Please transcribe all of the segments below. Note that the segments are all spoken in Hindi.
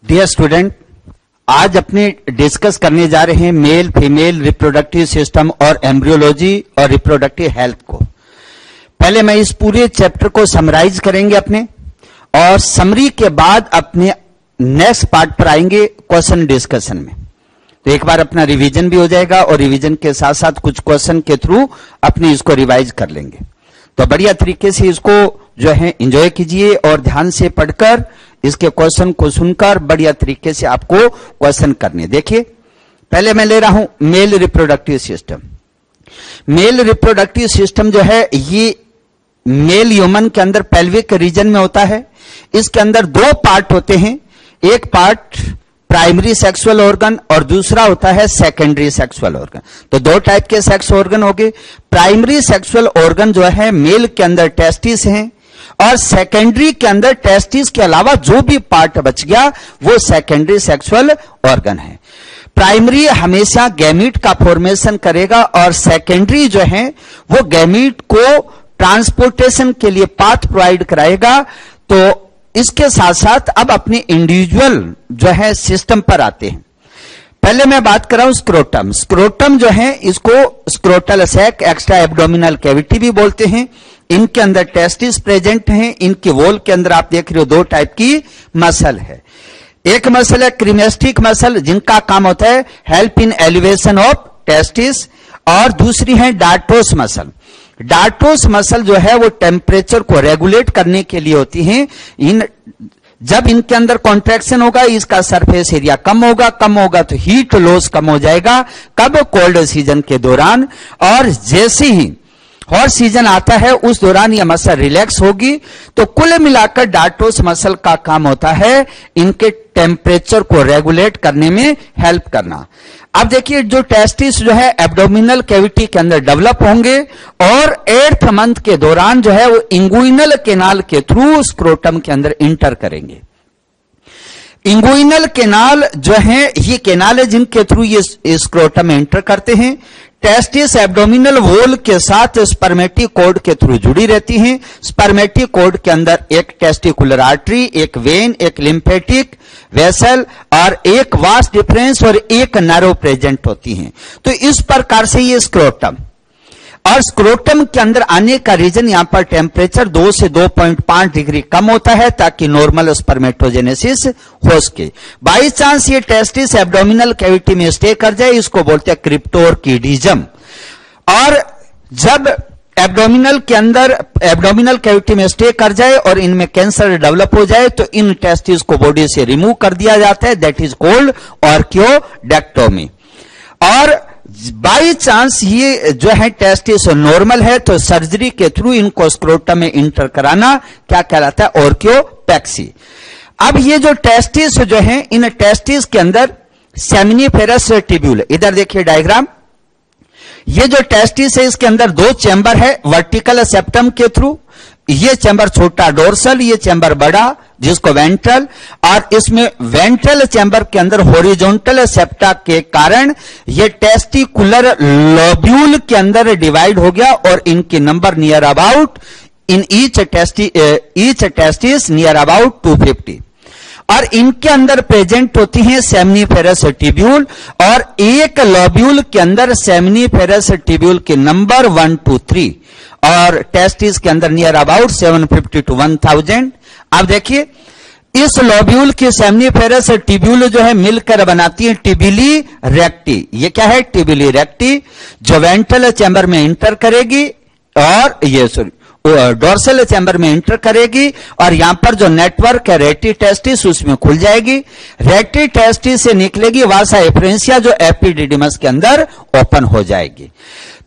डियर स्टूडेंट, आज अपने डिस्कस करने जा रहे हैं मेल फीमेल रिप्रोडक्टिव सिस्टम और एम्ब्रियोलॉजी और रिप्रोडक्टिव हेल्थ को। पहले मैं इस पूरे चैप्टर को समराइज करेंगे अपने, और समरी के बाद अपने नेक्स्ट पार्ट पर आएंगे क्वेश्चन डिस्कशन में। तो एक बार अपना रिवीजन भी हो जाएगा और रिवीजन के साथ साथ कुछ क्वेश्चन के थ्रू अपने इसको रिवाइज कर लेंगे। तो बढ़िया तरीके से इसको जो है एंजॉय कीजिए और ध्यान से पढ़कर इसके क्वेश्चन को सुनकर बढ़िया तरीके से आपको क्वेश्चन करने। देखिए, पहले मैं ले रहा हूं male reproductive system. Male reproductive system जो है ये मेल ह्यूमन के अंदर पेल्विक रीजन में होता है। इसके अंदर दो पार्ट होते हैं, एक पार्ट प्राइमरी सेक्सुअल ऑर्गन और दूसरा होता है सेकेंडरी सेक्सुअल ऑर्गन। तो दो टाइप के सेक्स ऑर्गन हो गए। प्राइमरी सेक्सुअल ऑर्गन जो है मेल के अंदर टेस्टिस है, और सेकेंडरी के अंदर टेस्टिस के अलावा जो भी पार्ट बच गया वो सेकेंडरी सेक्सुअल ऑर्गन है। प्राइमरी हमेशा गैमीट का फॉर्मेशन करेगा और सेकेंडरी जो है वो गैमीट को ट्रांसपोर्टेशन के लिए पाथ प्रोवाइड कराएगा। तो इसके साथ साथ अब अपने इंडिविजुअल जो है सिस्टम पर आते हैं। पहले मैं बात कर रहा हूं स्क्रोटम। स्क्रोटम जो है इसको scrotal sac, extra abdominal cavity भी बोलते हैं। इनके अंदर टेस्टिस प्रेजेंट हैं। इनके वॉल के अंदर आप देख रहे हो दो टाइप की मसल है। एक मसल है क्रीमेस्टिक मसल, जिनका काम होता है help in elevation of testis, और दूसरी है डार्टोस मसल। डार्टोस मसल जो है वो टेम्परेचर को रेगुलेट करने के लिए होती हैं। जब इनके अंदर कॉन्ट्रैक्शन होगा इसका सरफेस एरिया कम होगा तो हीट लॉस कम हो जाएगा। कब? कोल्ड सीजन के दौरान। और जैसे ही हॉट सीजन आता है उस दौरान यह मसल रिलैक्स होगी। तो कुल मिलाकर डार्टोस मसल का काम होता है इनके टेम्परेचर को रेगुलेट करने में हेल्प करना। अब देखिए, जो टेस्टिस जो है एब्डोमिनल कैविटी के अंदर डेवलप होंगे और 8th मंथ के दौरान जो है वो इंगुइनल केनाल के थ्रू स्क्रोटम के अंदर इंटर करेंगे। इंगुइनल केनाल जो है ये केनाल है जिनके थ्रू ये स्क्रोटम में इंटर करते हैं। टेस्टिस एब्डोमिनल वॉल के साथ स्पर्मेटिक कॉर्ड के थ्रू जुड़ी रहती हैं। स्पर्मेटिक कॉर्ड के अंदर एक टेस्टिकुलर आर्टरी, एक वेन, एक लिम्फेटिक वेसल और एक वास डिफरेंस और एक नर्व प्रेजेंट होती हैं। तो इस प्रकार से ये स्क्रोटम, और स्क्रोटम के अंदर आने का रीजन यहां पर टेम्परेचर 2 से 2.5 डिग्री कम होता है ताकि नॉर्मल स्पर्मेटोजेनेसिस हो सके। बाई चांस ये टेस्टिस एब्डोमिनल कैविटी में स्टे कर जाए, इसको बोलते हैं क्रिप्टोर्किडिज्म। और जब एब्डोमिनल के अंदर एब्डोमिनल कैविटी में स्टे कर जाए और इनमें कैंसर डेवलप हो जाए तो इन टेस्टिस को बॉडी से रिमूव कर दिया जाता है, दैट इज कॉल्ड ऑर्कियोडेक्टोमी। और बाई चांस ये जो है टेस्टिस नॉर्मल है तो सर्जरी के थ्रू इनको स्क्रोटम में इंटर कराना क्या कहलाता है? ऑर्कियोपेक्सी। अब ये जो टेस्टिस जो है इन टेस्टिस के अंदर सेमिनिफेरस ट्यूब्यूल, इधर देखिए डायग्राम, ये जो टेस्टिस है इसके अंदर दो चैम्बर है वर्टिकल सेप्टम के थ्रू। ये चैम्बर छोटा डोर्सल, ये चैम्बर बड़ा जिसको वेंट्रल, और इसमें वेंट्रल चैम्बर के अंदर हॉरिजॉन्टल सेप्टा के कारण ये टेस्टिकुलर लोब्यूल के अंदर डिवाइड हो गया और इनके number near about in each testis near about 250। और इनके अंदर प्रेजेंट होती हैं सेमिनिफेरस ट्यूब्यूल, और एक लोब्यूल के अंदर सेमिनिफेरस ट्यूब्यूल के नंबर 1 to 3, और टेस्टिस के अंदर नियर अबाउट 750 to 1000। अब देखिए, इस लोब्यूल की सेमिनिफेरस ट्यूब्यूल जो है मिलकर बनाती है टिबिली रेक्टी। ये क्या है? टिबिली रेक्टी, जो वेंट्रल चैम्बर में इंटर करेगी और ये डोर्सल चैम्बर में इंटर करेगी, और यहां पर जो नेटवर्क है रेटी टेस्टिस उसमें खुल जाएगी। रेटी टेस्टिस से निकलेगी वासा एफरेंसिया जो एपिडिडिमस के अंदर ओपन हो जाएगी।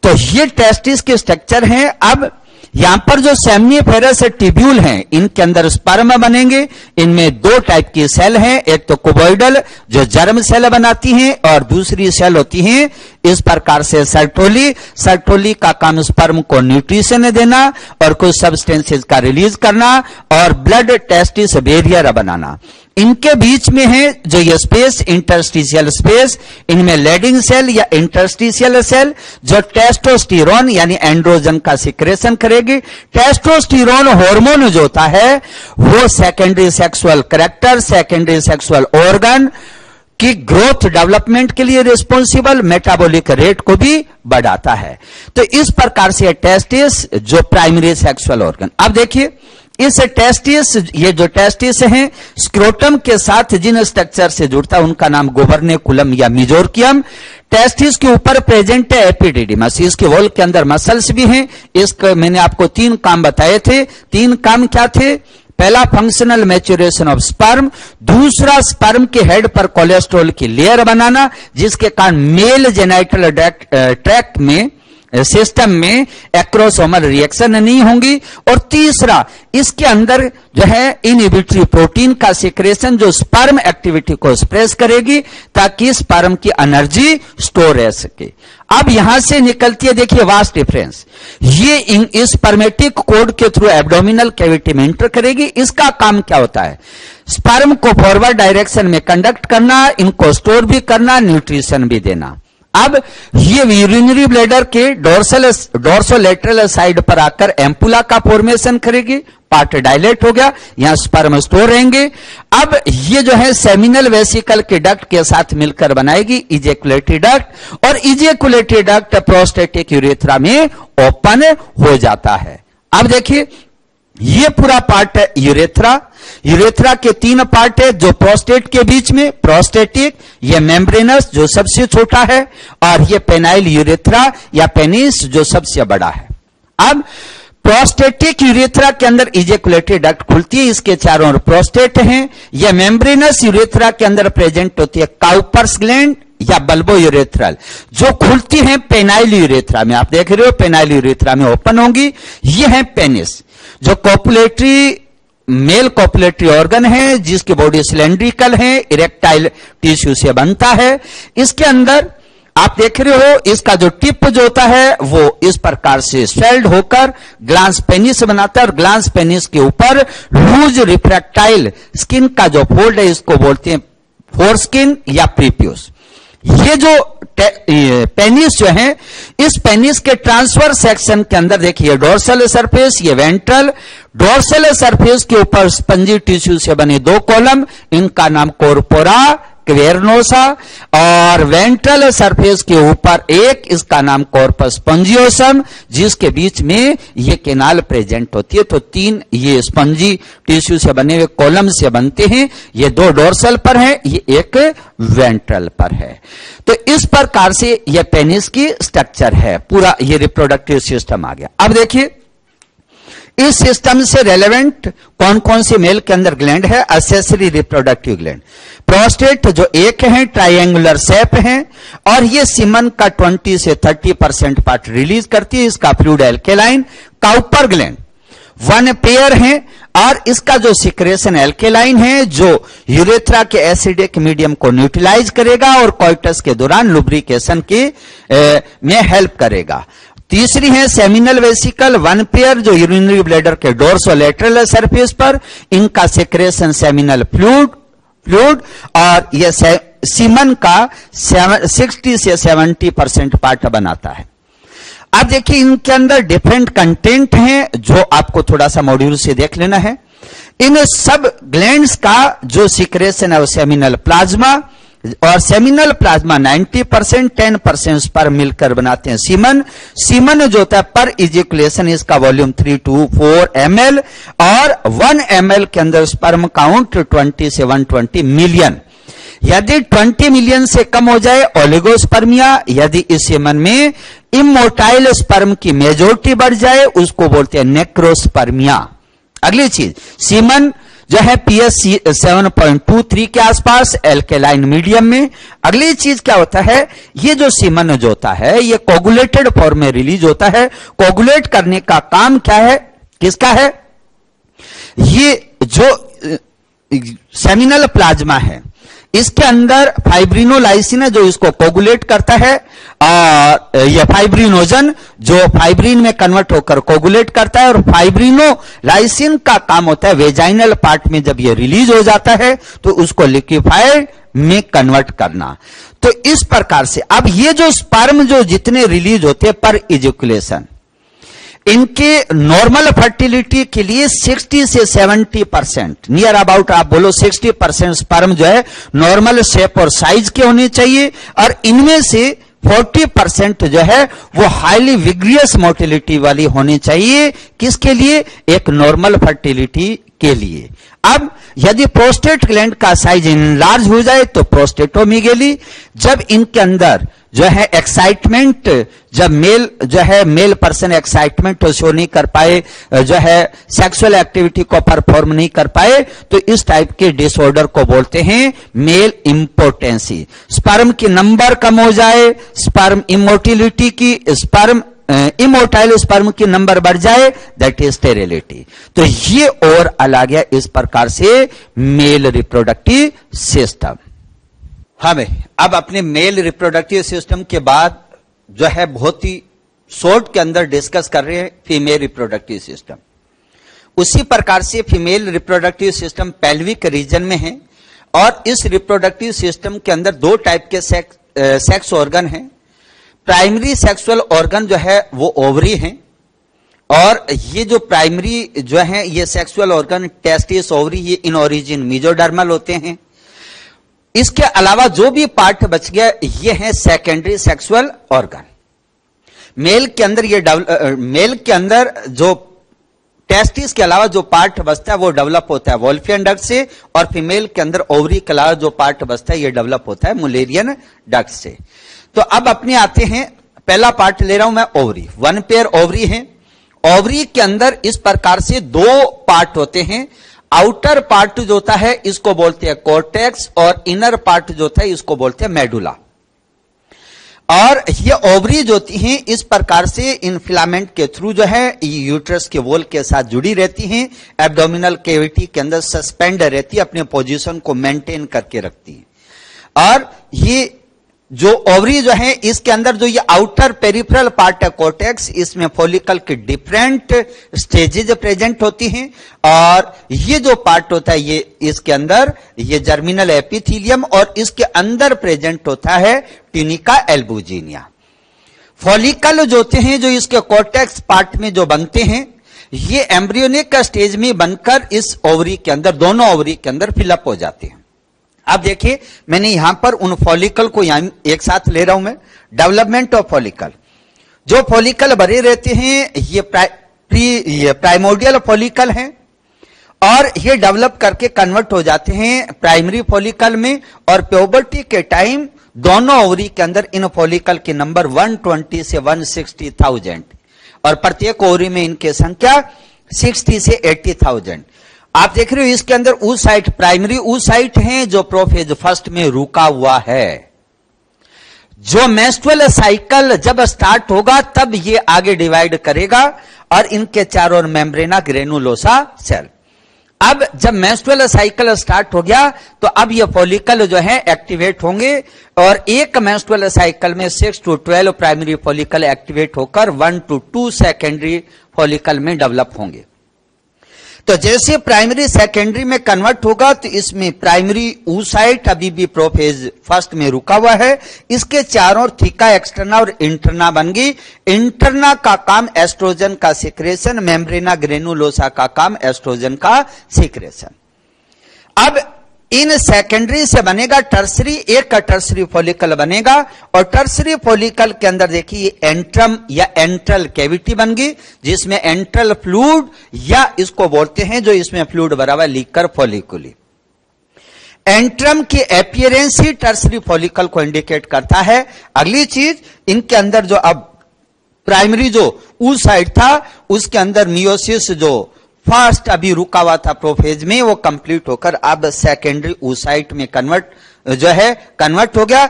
तो ये टेस्टिस के स्ट्रक्चर हैं। अब यहां पर जो सेमिनिफेरस ट्यूब्यूल हैं इनके अंदर स्पर्म बनेंगे। इनमें दो टाइप की सेल हैं, एक तो कुबोइडल जो जर्म सेल बनाती हैं और दूसरी सेल होती हैं इस प्रकार से सर्टोली। सर्टोली का काम स्पर्म को न्यूट्रिशन देना और कुछ सब्सटेंसेस का रिलीज करना और ब्लड टेस्टिस बैरियर बनाना। इनके बीच में है जो ये स्पेस, इंटरस्टिशियल स्पेस, इनमें लेडिंग सेल या इंटरस्टिशियल सेल जो टेस्टोस्टेरोन यानी एंड्रोजन का सिक्रेशन करेगी। टेस्टोस्टेरोन हार्मोन जो होता है वो secondary sexual character, secondary sexual organ की ग्रोथ डेवलपमेंट के लिए रिस्पॉन्सिबल, मेटाबॉलिक रेट को भी बढ़ाता है। तो इस प्रकार से टेस्टिस जो प्राइमरी सेक्सुअल ऑर्गन। अब देखिए इस टेस्टिस, ये जो टेस्टिस हैं स्क्रोटम के साथ जिन स्ट्रक्चर से जुड़ता है उनका नाम गोबर्नेकुलम या मिजोरकियम। टेस्टिस के ऊपर प्रेजेंट है एपिडिडिमस, इसके वॉल के अंदर मसल्स भी हैं। इसका मैंने आपको 3 काम बताए थे। 3 काम क्या थे? पहला फंक्शनल मैच्योरेशन ऑफ स्पर्म, दूसरा स्पर्म के हेड पर कोलेस्ट्रॉल की लेयर बनाना जिसके कारण मेल जेनाइटल ट्रैक्ट में सिस्टम में एक्रोसोमल रिएक्शन नहीं होंगी, और तीसरा इसके अंदर जो है इनहिबिटरी प्रोटीन का सिक्रेशन जो स्पर्म एक्टिविटी को सप्रेस करेगी ताकि स्पर्म की एनर्जी स्टोर रह सके। अब यहां से निकलती है, देखिए वास्ट डिफरेंस, ये इस स्पर्मेटिक कोड के थ्रू एब्डोमिनल कैविटी में एंटर करेगी। इसका काम क्या होता है? स्पर्म को फॉरवर्ड डायरेक्शन में कंडक्ट करना, इनको स्टोर भी करना, न्यूट्रिशन भी देना। अब ये यूरिनरी ब्लैडर के डोर्सोलेटरल साइड पर आकर एम्पुला का फॉर्मेशन करेगी, पार्ट डायलेट हो गया, यहां स्पर्म स्टोर रहेंगे। अब ये जो है सेमिनल वेसिकल के डक्ट के साथ मिलकर बनाएगी इजेकुलेटरी डक्ट, और इजेकुलेटरी डक्ट प्रोस्टेटिक यूरेथ्रा में ओपन हो जाता है। अब देखिए ये पूरा पार्ट है यूरेथ्रा। यूरेथ्रा के 3 पार्ट है जो प्रोस्टेट के बीच में, प्रोस्टेटिक, ये मेम्ब्रेनस जो सबसे छोटा है, और ये पेनाइल यूरेथ्रा या पेनिस जो सबसे बड़ा है। अब प्रोस्टेटिक यूरेथ्रा के अंदर इजेकुलेटरी डक्ट खुलती है, इसके चारों ओर प्रोस्टेट हैं। यह मेम्ब्रेनस यूरेथ्रा के अंदर प्रेजेंट होती है काउपर्स ग्लैंड या बल्बो यूरेथ्रल जो खुलती है पेनाइल यूरेथ्रा में। आप देख रहे हो पेनाइल यूरेथ्रा में ओपन होंगी। ये है पेनिस जो कॉपुलेटरी मेल कॉपुलेटरी ऑर्गन है जिसकी बॉडी सिलेंड्रिकल है, इरेक्टाइल टिश्यू से बनता है। इसके अंदर आप देख रहे हो इसका जो टिप जो होता है वो इस प्रकार से स्वेल्ड होकर ग्लांस पेनिस बनाता है, और ग्लांस पेनिस के ऊपर लूज रिफ्रैक्टाइल स्किन का जो फोल्ड है इसको बोलते हैं फोरस्किन या प्रीप्यूस। ये जो पेनिस जो है, इस पेनिस के ट्रांसफर सेक्शन के अंदर देखिए डोर्सल सरफेस, ये वेंट्रल, डोर्सल सरफेस के ऊपर स्पंजी टिश्यू से बने 2 कॉलम, इनका नाम कोर्पोरा क्वेरनोसा, और वेंट्रल सरफेस के ऊपर एक, इसका नाम कॉर्पस स्पंजियोसम, जिसके बीच में ये केनाल प्रेजेंट होती है। तो 3 ये स्पंजी टिश्यू से बने हुए कॉलम से बनते हैं। ये 2 डोर्सल पर है, ये एक वेंट्रल पर है। तो इस प्रकार से ये पेनिस की स्ट्रक्चर है, पूरा ये रिप्रोडक्टिव सिस्टम आ गया। अब देखिए इस सिस्टम से रेलेवेंट कौन कौन से मेल के अंदर ग्लैंड है? एक्सेसरी रिप्रोडक्टिव ग्लैंड, प्रोस्टेट जो एक है, ट्रायंगुलर शेप है, और ये सीमन का 20 से 30% पार्ट रिलीज करती है। इसका fluid alkaline. Cowper gland 1 pair है, और इसका जो सिक्रेशन एल्केलाइन है जो यूरेथ्रा के एसिडिक मीडियम को न्यूट्रलाइज करेगा और कोइटस के दौरान लुब्रिकेशन के में हेल्प करेगा। तीसरी है सेमिनल वेसिकल 1 पेयर जो यूरिनरी ब्लैडर के डोर्सोलेटरल सरफेस पर, इनका सिक्रेशन सेमिनल फ्लूइड, और यह सीमन का 60 से 70% पार्ट बनाता है। अब देखिए इनके अंदर डिफरेंट कंटेंट हैं जो आपको थोड़ा सा मॉड्यूल से देख लेना है। इन सब ग्लैंड्स का जो सिक्रेशन है वो सेमिनल प्लाज्मा, और सेमिनल प्लाज्मा 90% 10% पर मिलकर बनाते हैं सीमन। सीमन जो होता है पर इजेकुलेशन इसका वॉल्यूम 3 to 4 ml, और 1 ml के अंदर स्पर्म काउंट 20 से 120 मिलियन। यदि 20 मिलियन से कम हो जाए ओलिगोस्पर्मिया, यदि इस सीमन में इमोटाइल स्पर्म की मेजोरिटी बढ़ जाए उसको बोलते हैं नेक्रोस्पर्मिया। अगली चीज, सीमन जो है पीएच 7.23 के आसपास एल्केलाइन मीडियम में। अगली चीज क्या होता है, ये जो सीमन जो होता है ये कोगुलेटेड फॉर्म में रिलीज होता है। कोगुलेट करने का काम क्या है, किसका है? ये जो सेमिनल प्लाज्मा है इसके अंदर फाइब्रिनोलाइसिन है जो इसको कोगुलेट करता है, और यह फाइब्रिनोजन जो फाइब्रिन में कन्वर्ट होकर कोगुलेट करता है, और फाइब्रिनोलाइसिन का काम होता है वेजाइनल पार्ट में जब यह रिलीज हो जाता है तो उसको लिक्विफाइड में कन्वर्ट करना। तो इस प्रकार से अब ये जो स्पर्म जो जितने रिलीज होते हैं पर इजैकुलेशन, इनके नॉर्मल फर्टिलिटी के लिए 60 से 70% नियर अबाउट आप बोलो 60% स्पर्म जो है नॉर्मल शेप और साइज के होने चाहिए, और इनमें से 40% जो है वो हाईली विग्रियस मोटिलिटी वाली होनी चाहिए। किसके लिए? एक नॉर्मल फर्टिलिटी के लिए। अब यदि प्रोस्टेट ग्लैंड का साइज इनलार्ज हो जाए तो प्रोस्टेटोमीगेली, जब इनके अंदर जो है एक्साइटमेंट, जब मेल पर्सन एक्साइटमेंट शो नहीं कर पाए, जो है सेक्सुअल एक्टिविटी को परफॉर्म नहीं कर पाए, तो इस टाइप के डिसऑर्डर को बोलते हैं मेल इंपोर्टेंसी। स्पर्म की नंबर कम हो जाए, स्पर्म इमोटिलिटी की, स्पर्म इमोटाइल स्पर्म की नंबर बढ़ जाए, दैट इज स्टेरिलिटी। तो ये और अलग है इस प्रकार से मेल रिप्रोडक्टिव सिस्टम। हमें अब अपने मेल रिप्रोडक्टिव सिस्टम के बाद जो है बहुत ही शॉर्ट के अंदर डिस्कस कर रहे हैं फीमेल रिप्रोडक्टिव सिस्टम। उसी प्रकार से female reproductive system pelvic region में है, और इस रिप्रोडक्टिव सिस्टम के अंदर दो टाइप के सेक्स ऑर्गन हैं। प्राइमरी सेक्सुअल ऑर्गन जो है वो ओवरी हैं, और ये जो प्राइमरी जो है ये सेक्सुअल ऑर्गन टेस्टिस, ओवरी, ये इन ओरिजिन मेसोडर्मल होते हैं। इसके अलावा जो भी पार्ट बच गया ये है सेकेंडरी सेक्सुअल ऑर्गन। मेल के अंदर जो टेस्टिस के अलावा जो पार्ट बचता है वो डेवलप होता है वोल्फियन डक्ट से, और फीमेल के अंदर ओवरी के अलावा जो पार्ट बचता है ये डेवलप होता है मुलेरियन डक्ट से। तो अब अपने आते हैं, पहला पार्ट ले रहा हूं मैं ओवरी। वन पेयर ओवरी है। ओवरी के अंदर इस प्रकार से दो पार्ट होते हैं। आउटर पार्ट जो होता है इसको बोलते हैं कॉर्टेक्स, और इनर पार्ट जो होता है इसको बोलते हैं मेडुला। और ये ओवरी जो होती हैं इस प्रकार से इन फिलामेंट के थ्रू जो है यूट्रस के वॉल के साथ जुड़ी रहती हैं, एब्डोमिनल कैविटी के अंदर सस्पेंड रहती है, अपने पोजीशन को मेंटेन करके रखती है। और ये जो ओवरी जो है इसके अंदर जो ये आउटर पेरिफेरल पार्ट है कॉर्टेक्स, इसमें फॉलिकल की डिफरेंट स्टेजेज प्रेजेंट होती हैं, और ये जो पार्ट होता है ये इसके अंदर ये जर्मिनल एपिथेलियम, और इसके अंदर प्रेजेंट होता है ट्यूनिका एल्बुजिनिया। फॉलिकल जो होते हैं जो इसके कॉर्टेक्स पार्ट में जो बनते हैं ये एम्ब्रियोनिक स्टेज में बनकर इस ओवरी के अंदर, दोनों ओवरी के अंदर फिलअप हो जाते हैं। अब देखिए मैंने यहां पर उन फॉलिकल को यहां एक साथ ले रहा हूं मैं। डेवलपमेंट ऑफ फॉलिकल, जो फॉलिकल भरे रहते हैं ये प्राइमोर्डियल फॉलिकल हैं, और ये डेवलप करके कन्वर्ट हो जाते हैं प्राइमरी फॉलिकल में, और प्यूबर्टी के टाइम दोनों ओवरी के अंदर इन फॉलिकल की नंबर 120 से 160,000, और प्रत्येक ओवरी में इनकी संख्या 60 से 80,000। आप देख रहे हो इसके अंदर oocyte, प्राइमरी oocyte है जो प्रोफेज फर्स्ट में रुका हुआ है। जो मेंस्ट्रुअल साइकिल जब स्टार्ट होगा तब ये आगे डिवाइड करेगा, और इनके चारों ओर मेम्ब्रेना ग्रेनुलोसा सेल। अब जब मेंस्ट्रुअल साइकिल स्टार्ट हो गया तो अब ये फॉलिकल जो है एक्टिवेट होंगे, और एक मेंस्ट्रुअल साइकिल में 6 to 12 प्राइमरी फॉलिकल एक्टिवेट होकर 1 to 2 सेकेंडरी फॉलिकल में डेवलप होंगे। तो जैसे प्राइमरी सेकेंडरी में कन्वर्ट होगा तो इसमें प्राइमरी oocyte अभी भी प्रोफेज फर्स्ट में रुका हुआ है, इसके चारों थीका, एक्सटर्ना और इंटरना बन गई। इंटरना का काम एस्ट्रोजन का सिक्रेशन, मेम्ब्रेना ग्रेनुलोसा का काम एस्ट्रोजन का सिक्रेशन। अब इन सेकेंडरी से बनेगा टर्सरी, एक का टर्सरी फॉलिकल बनेगा, और टर्सरी फॉलिकल के अंदर देखिए एंट्रम या एंट्रल कैविटी बन गई, जिसमें एंट्रल फ्लूइड या इसको बोलते हैं जो इसमें फ्लूइड भरा हुआ लीकर फॉलिकुली। एंट्रम की अपीयरेंस ही टर्सरी फॉलिकल को इंडिकेट करता है। अगली चीज, इनके अंदर जो अब प्राइमरी जो oocyte था उसके अंदर मियोसिस जो फर्स्ट अभी रुका हुआ था प्रोफेज में वो कंप्लीट होकर अब सेकेंडरी oocyte में कन्वर्ट हो गया।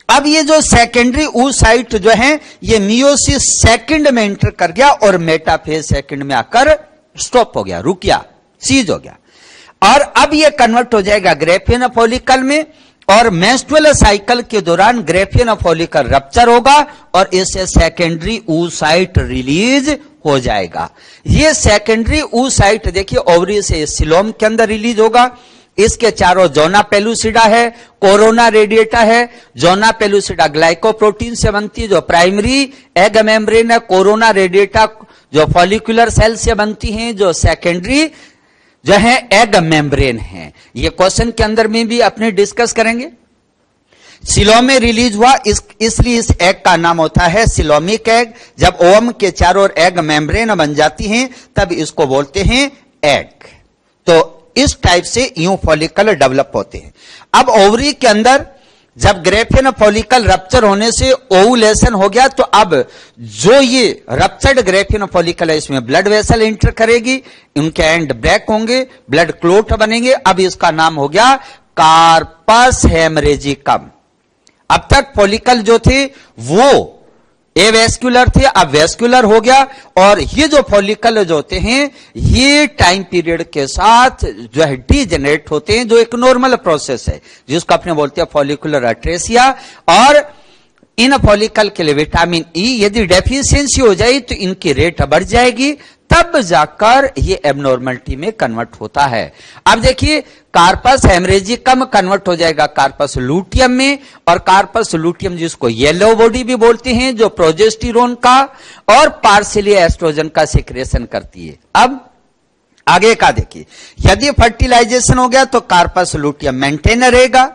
अब ये जो सेकेंडरी oocyte जो है ये मियोसिस सेकंड में एंटर कर गया, और मेटाफेज सेकंड में आकर स्टॉप हो गया, रुक गया, सीज हो गया, और अब ये कन्वर्ट हो जाएगा ग्रेफियन फॉलिकल में, और मेंस्ट्रुअल साइकिल के दौरान ग्रेफियन फॉलिकल रप्चर होगा और इससे सेकेंडरी oocyte रिलीज हो जाएगा। ये सेकेंडरी oocyte देखिए ओवरी से सिलोम के अंदर रिलीज होगा। इसके चारों जोना पेलुसिडा है, कोरोना रेडिएटा है। जोना पेलुसिडा ग्लाइकोप्रोटीन से बनती है जो प्राइमरी एग मेम्ब्रेन है। कोरोना रेडिएटा जो फॉलिकुलर सेल से बनती हैं, जो सेकेंडरी जो है एग मेम्ब्रेन है। ये क्वेश्चन के अंदर में भी अपने डिस्कस करेंगे। सिलोम में रिलीज हुआ इसलिए इस एग का नाम होता है सिलोमिक एग। जब ओवम के चारों ओर एग मेम्ब्रेन बन जाती हैं तब इसको बोलते हैं एग। तो इस टाइप से यूं फॉलिकल डेवलप होते हैं। अब ओवरी के अंदर जब ग्रेफियन फॉलिकल रप्चर होने से ओवुलेशन हो गया तो अब जो ये रप्चर्ड ग्रेफियन फॉलिकल है इसमें ब्लड वेसल एंटर करेगी, उनके एंड ब्रेक होंगे, ब्लड क्लोट बनेंगे। अब इसका नाम हो गया कार्पस हेमरेजिकम। अब तक फॉलिकल जो थे वो एवेस्कुलर थे, अब वेस्कुलर हो गया। और ये जो फॉलिकल जो होते हैं ये टाइम पीरियड के साथ जो है डीजेनरेट होते हैं, जो एक नॉर्मल प्रोसेस है जिसको अपने बोलते हैं फॉलिकुलर अट्रेसिया। और इन फॉलिकल के लिए विटामिन ई यदि डेफिशिएंसी हो जाए तो इनकी रेट बढ़ जाएगी, तब जाकर ये एबनॉर्मलिटी में कन्वर्ट होता है। अब देखिए कार्पस हेमरेजिकम कन्वर्ट हो जाएगा कार्पस लूटियम में, और कार्पस लूटियम जिसको येलो बॉडी भी बोलते हैं जो प्रोजेस्टेरोन का और पार्शियली एस्ट्रोजन का सिक्रेशन करती है। अब आगे का देखिए, यदि फर्टिलाइजेशन हो गया तो कार्पस लूटियम मेंटेन रहेगा,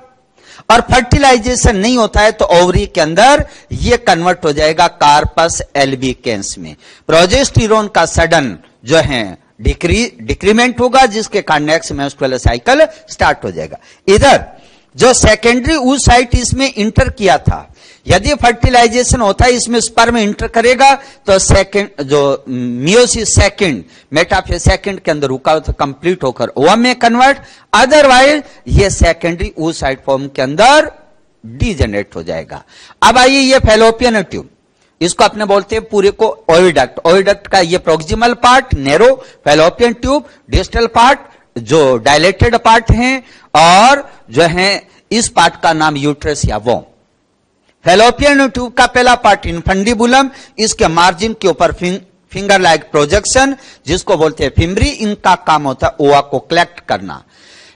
और फर्टिलाइजेशन नहीं होता है तो ओवरी के अंदर ये कन्वर्ट हो जाएगा कार्पस एल्बिकेंस में। प्रोजेस्टेरोन का सडन जो है डिक्रीमेंट होगा जिसके कारण नेक्स्ट मेंस्ट्रुअल साइकिल स्टार्ट हो जाएगा। इधर जो सेकेंडरी oocyte इसमें इंटर किया था, यदि फर्टिलाइजेशन होता है इसमें स्पर्म इंटर करेगा तो सेकंड जो मियोसिस सेकंड मेटाफेज सेकंड के अंदर रुका तो कंप्लीट होकर ओवम में कन्वर्ट, अदरवाइज ये सेकेंडरी oocyte फॉर्म के अंदर डीजेनरेट हो जाएगा। अब आइए ये फैलोपियन ट्यूब, इसको अपने बोलते हैं पूरे को ओविडक्ट। ओविडक्ट का ये proximal part narrow, fallopian tube distal part जो डायलेटेड पार्ट हैं, और जो है इस पार्ट का नाम यूट्रस या वोम। फैलोपियन ट्यूब का पहला पार्ट इनफंडिबुलम, इसके मार्जिन के ऊपर फिंगर लाइक प्रोजेक्शन जिसको बोलते हैं फिम्बरी, इनका काम होता है ओवा को कलेक्ट करना।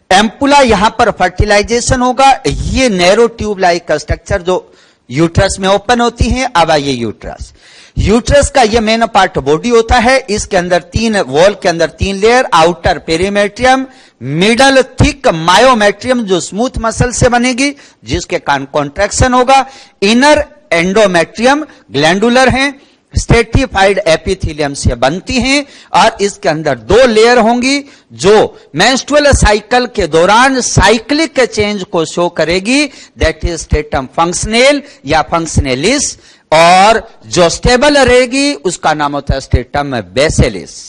एम्पुला यहां पर फर्टिलाइजेशन होगा, ये नैरो ट्यूब लाइक स्ट्रक्चर जो यूट्रस में ओपन होती है। अब आइए यूट्रस, यूट्रस का ये मेन पार्ट बॉडी होता है, इसके अंदर तीन वॉल के अंदर तीन layer, outer perimetrium, middle thick myometrium जो स्मूथ मसल से बनेगी जिसके कारण कॉन्ट्रैक्शन होगा, इनर एंडोमेट्रियम ग्लैंडुलर है, स्ट्रेटिफाइड एपिथेलियम से बनती हैं, और इसके अंदर दो लेयर होंगी जो मेंस्ट्रुअल साइकिल के दौरान साइक्लिक चेंज को शो करेगी, दैट इज स्ट्रेटम फंक्शनल या फंक्शनलिस, और जो स्टेबल रहेगी उसका नाम होता है स्ट्रेटम बेसिलिस।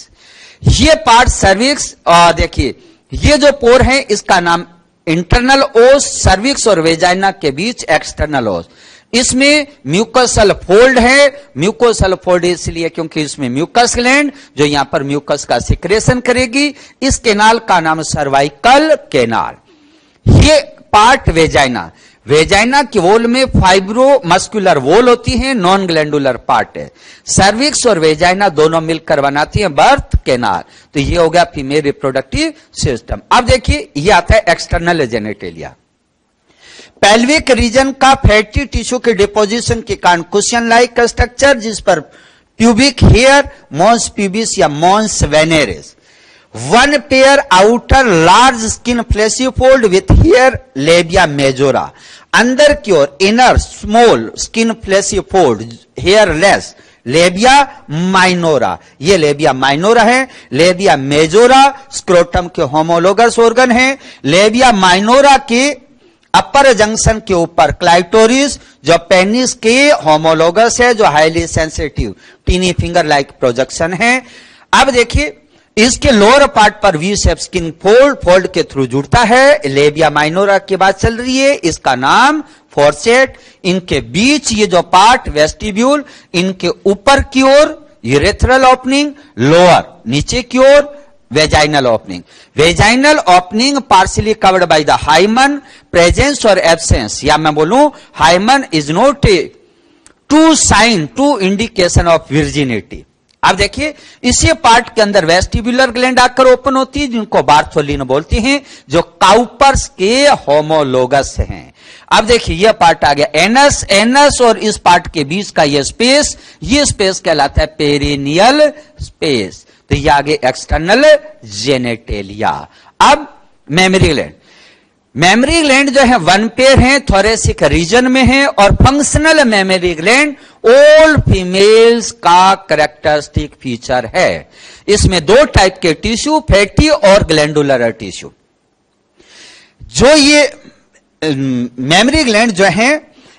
ये पार्ट सर्विक्स, और देखिए ये जो पोर है इसका नाम इंटरनल ओस, सर्विक्स और वेजाइना के बीच एक्सटर्नल ओस। इसमें म्यूकसल फोल्ड है, म्यूकोसल फोल्ड इसलिए क्योंकि इसमें म्यूकस ग्लैंड जो यहां पर म्यूकस का सिक्रेशन करेगी। इस केनाल का नाम सर्वाइकल केनाल। ये पार्ट वेजाइना, वेजाइना की वॉल में फाइब्रो मस्कुलर वॉल होती है, नॉन ग्लैंडुलर पार्ट है। सर्विक्स और वेजाइना दोनों मिलकर बनाती है बर्थ केनाल। तो ये हो गया फीमेल रिप्रोडक्टिव सिस्टम। अब देखिए ये आता है एक्सटर्नल जेनिटेलिया। पेल्विक रीजन का फैटी टिश्यू के डिपोजिशन के कारण कुशन लाइक स्ट्रक्चर जिस पर प्यूबिक हेयर, मॉन्स प्यूबिस या mons veneris, one pair outer large skin fleshy fold with hair labia majora, अंदर की ओर inner small skin fleshy fold hairless labia minora, ये लेबिया माइनोरा है। लेबिया मेजोरा स्क्रोटम के होमोलोगस ऑर्गन है। लेबिया माइनोरा के अपर जंक्शन के ऊपर क्लाइटोरिस जो पेनिस के होमोलोगस है, जो highly sensitive tiny finger like projection है। अब देखिए इसके लोअर पार्ट पर वी शेप स्किन फोल्ड के थ्रू जुड़ता है। लेबिया माइनोरा की बात चल रही है, इसका नाम फोर्सेट। इनके बीच ये जो पार्ट वेस्टिब्यूल, इनके ऊपर की ओर यूरेथ्रल ओपनिंग, लोअर नीचे की ओर vaginal opening. Vaginal opening partially covered by the hymen, presence or absence, या मैं बोलूं hymen is not a true sign, true indication of virginity. अब देखिए इसी पार्ट के अंदर वेस्टिबुलर ग्लैंड आकर ओपन होती है, जिनको बार्थोलिन बोलती हैं, जो काउपर्स के होमोलोगस हैं। अब देखिए यह पार्ट आ गया एनस, एनस और इस पार्ट के बीच का यह स्पेस कहलाता है पेरिनियल स्पेस। तो ये आगे एक्सटर्नल जेनेटेलिया। अब मेमरी ग्लैंड, मेमरी ग्लैंड जो है वन पेयर है, थोरेसिक रीजन में है, और functional mammary gland all females का कैरेक्टरिस्टिक फीचर है। इसमें दो टाइप के टिश्यू, फैटी और ग्लैंडुलर टिश्यू। जो ये मेमरी ग्लैंड जो है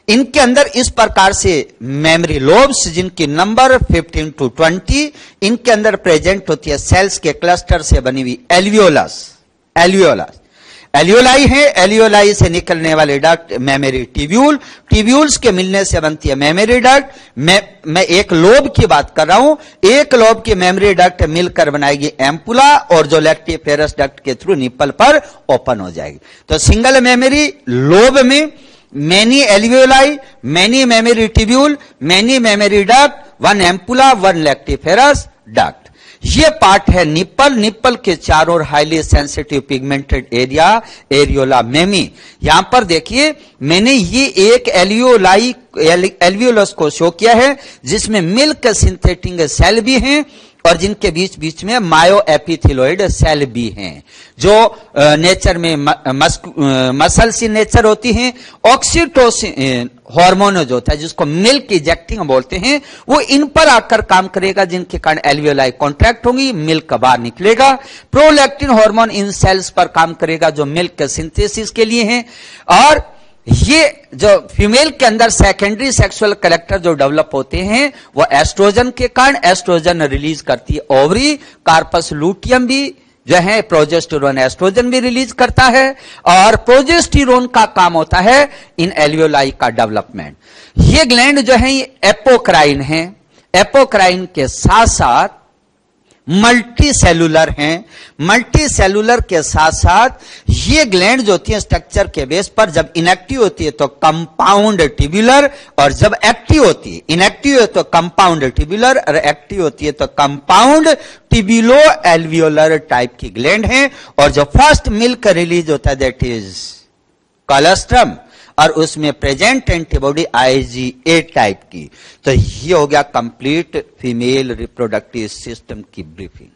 इनके अंदर इस प्रकार से मेमरी लोब्स, जिनकी नंबर 15 to 20, इनके अंदर प्रेजेंट होती है सेल्स के क्लस्टर से बनी हुई एल्वियोलस, एल्वियोलाई है, एल्वियोलाई से निकलने वाले डक्ट मेमरी ट्यूब्यूल, ट्यूब्यूल्स के मिलने से बनती है मेमरी डक्ट। मैं एक लोब की बात कर रहा हूं, एक लोब की मेमरी डक्ट मिलकर बनाएगी एम्पुला, और जो लैक्टिफेरस डक्ट के थ्रू निप्पल पर ओपन हो जाएगी। तो सिंगल मेमरी लोब में many alveoli, many mammary tubule, many mammary duct, one ampulla, one lactiferous duct. ये पार्ट है निप्पल, निप्पल के चारों ओर highly sensitive pigmented area, areola mammae. यहां पर देखिए मैंने ये एक एल्वियोलाई, एल्वियोलस को शो किया है, जिसमें मिल्क सिंथेटिक सेल भी हैं और जिनके बीच बीच में मायो एपिथेलोइड सेल भी हैं, जो नेचर में मसल सी नेचर होती हैं। ऑक्सीटोसिन हार्मोन जो होता है, जिसको मिल्क इजेक्टिंग बोलते हैं, वो इन पर आकर काम करेगा, जिनके कारण एल्वियोलाई कॉन्ट्रैक्ट होंगी, मिल्क बाहर निकलेगा। प्रोलैक्टिन हार्मोन इन सेल्स पर काम करेगा, जो मिल्क सिंथेसिस के लिए हैं। और ये जो फीमेल के अंदर सेकेंडरी सेक्सुअल कैरेक्टर जो डेवलप होते हैं, वो एस्ट्रोजन के कारण एस्ट्रोजन रिलीज करती है ओवरी, कार्पस लूटियम भी जो है प्रोजेस्टेरोन एस्ट्रोजन भी रिलीज करता है, और प्रोजेस्टेरोन का काम होता है इन एल्वियोलाई का डेवलपमेंट। ये ग्लैंड जो है ये एपोक्राइन है, एपोक्राइन के साथ साथ मल्टी सेलुलर हैं, मल्टी सेलुलर के साथ साथ ये ग्लैंड जो होती है स्ट्रक्चर के बेस पर, जब इनएक्टिव होती है तो कंपाउंड ट्यूबुलर, और जब एक्टिव होती है, इनएक्टिव है तो कंपाउंड ट्यूबुलर, और एक्टिव होती है तो कंपाउंड ट्यूबुलो एल्वियोलर टाइप की ग्लैंड है। और जो फर्स्ट मिल्क रिलीज होता है दैट इज कोलेस्ट्रम, और उसमें प्रेजेंट एंटीबॉडी IgA टाइप की। तो ये हो गया कंप्लीट फीमेल रिप्रोडक्टिव सिस्टम की ब्रीफिंग।